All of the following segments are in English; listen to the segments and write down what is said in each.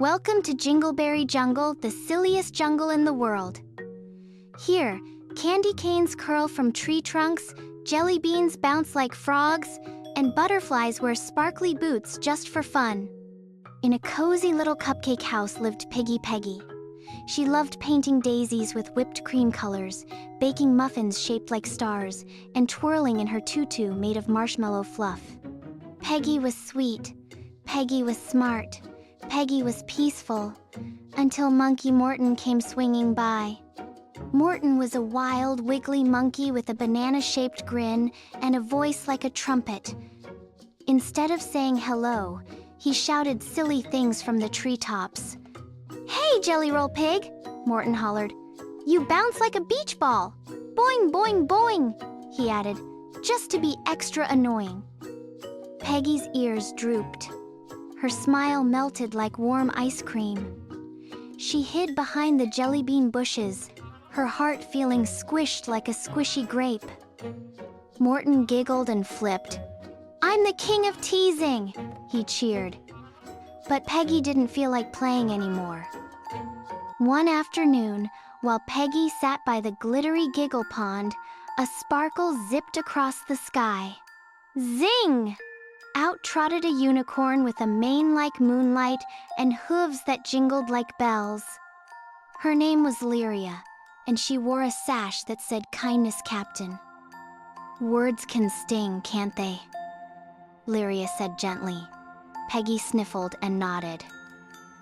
Welcome to Jingleberry Jungle, the silliest jungle in the world. Here, candy canes curl from tree trunks, jelly beans bounce like frogs, and butterflies wear sparkly boots just for fun. In a cozy little cupcake house lived Peggy. She loved painting daisies with whipped cream colors, baking muffins shaped like stars, and twirling in her tutu made of marshmallow fluff. Peggy was sweet. Peggy was smart. Peggy was peaceful, until Monkey Mortan came swinging by. Mortan was a wild, wiggly monkey with a banana-shaped grin and a voice like a trumpet. Instead of saying hello, he shouted silly things from the treetops. "Hey, Jelly Roll Pig!" Mortan hollered. "You bounce like a beach ball! Boing, boing, boing!" he added, just to be extra annoying. Peggy's ears drooped. Her smile melted like warm ice cream. She hid behind the jelly bean bushes, her heart feeling squished like a squishy grape. Mortan giggled and flipped. "I'm the king of teasing!" he cheered. But Peggy didn't feel like playing anymore. One afternoon, while Peggy sat by the glittery giggle pond, a sparkle zipped across the sky. Zing! Out trotted a unicorn with a mane like moonlight and hooves that jingled like bells. Her name was Lyria, and she wore a sash that said "Kindness Captain." "Words can sting, can't they?" Lyria said gently. Peggy sniffled and nodded.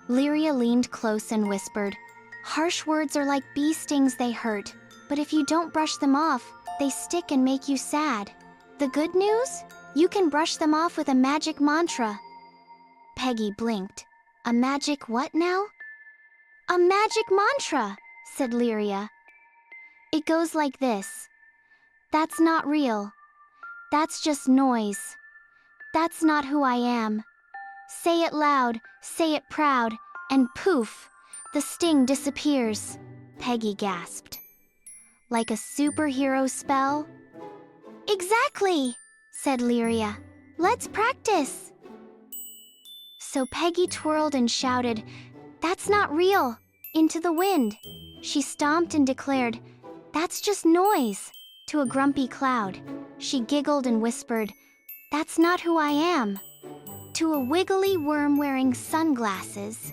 Lyria leaned close and whispered, "Harsh words are like bee stings, they hurt, but if you don't brush them off, they stick and make you sad. The good news? You can brush them off with a magic mantra." Peggy blinked. "A magic what now?" "A magic mantra," said Lyria. "It goes like this. That's not real. That's just noise. That's not who I am. Say it loud, say it proud, and poof, the sting disappears." Peggy gasped. "Like a superhero spell?" "Exactly," said Lyria. "Let's practice." So Peggy twirled and shouted, "That's not real," into the wind. She stomped and declared, "That's just noise," to a grumpy cloud. She giggled and whispered, "That's not who I am," to a wiggly worm wearing sunglasses.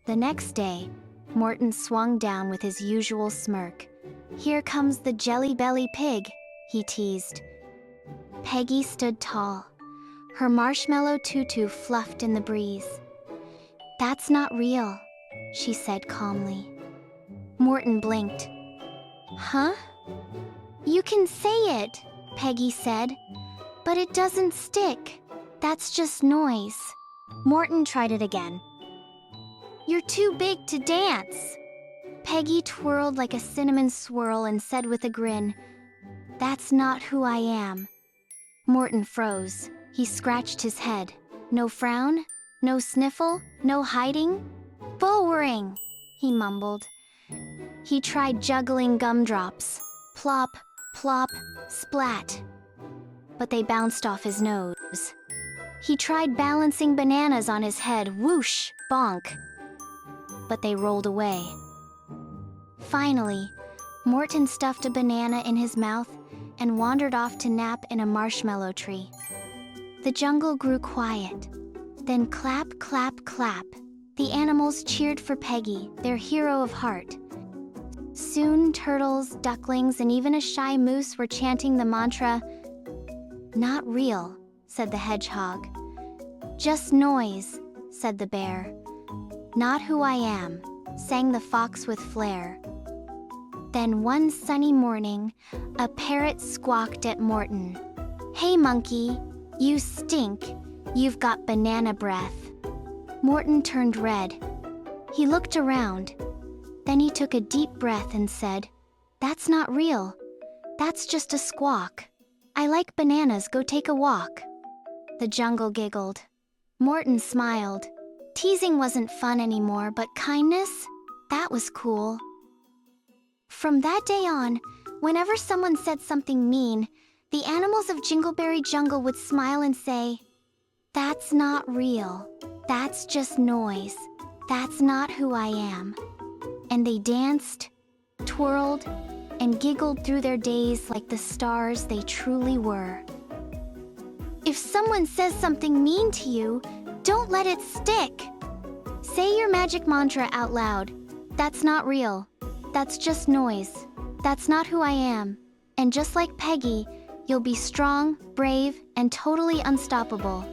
The next day, Mortan swung down with his usual smirk. "Here comes the jelly belly pig," he teased. Peggy stood tall. Her marshmallow tutu fluffed in the breeze. "That's not real," she said calmly. Mortan blinked. "Huh?" "You can say it," Peggy said, "but it doesn't stick. That's just noise." Mortan tried it again. "You're too big to dance." Peggy twirled like a cinnamon swirl and said with a grin, "That's not who I am." Mortan froze. He scratched his head. "No frown? No sniffle? No hiding?" "Bullring," he mumbled. He tried juggling gumdrops. Plop, plop, splat. But they bounced off his nose. He tried balancing bananas on his head. Whoosh, bonk. But they rolled away. Finally, Mortan stuffed a banana in his mouth and wandered off to nap in a marshmallow tree. The jungle grew quiet. Then clap, clap, clap. The animals cheered for Peggy, their hero of heart. Soon turtles, ducklings, and even a shy moose were chanting the mantra. "Not real," said the hedgehog. "Just noise," said the bear. "Not who I am," sang the fox with flair. Then one sunny morning, a parrot squawked at Mortan. "Hey monkey, you stink. You've got banana breath." Mortan turned red. He looked around. Then he took a deep breath and said, "That's not real. That's just a squawk. I like bananas, go take a walk." The jungle giggled. Mortan smiled. Teasing wasn't fun anymore, but kindness? That was cool. From that day on, whenever someone said something mean, the animals of Jingleberry Jungle would smile and say, "That's not real. That's just noise. That's not who I am. And they danced, twirled, and giggled through their days like the stars they truly were. If someone says something mean to you, don't let it stick. Say your magic mantra out loud. That's not real. That's just noise. That's not who I am. And just like Peggy, you'll be strong, brave, and totally unstoppable.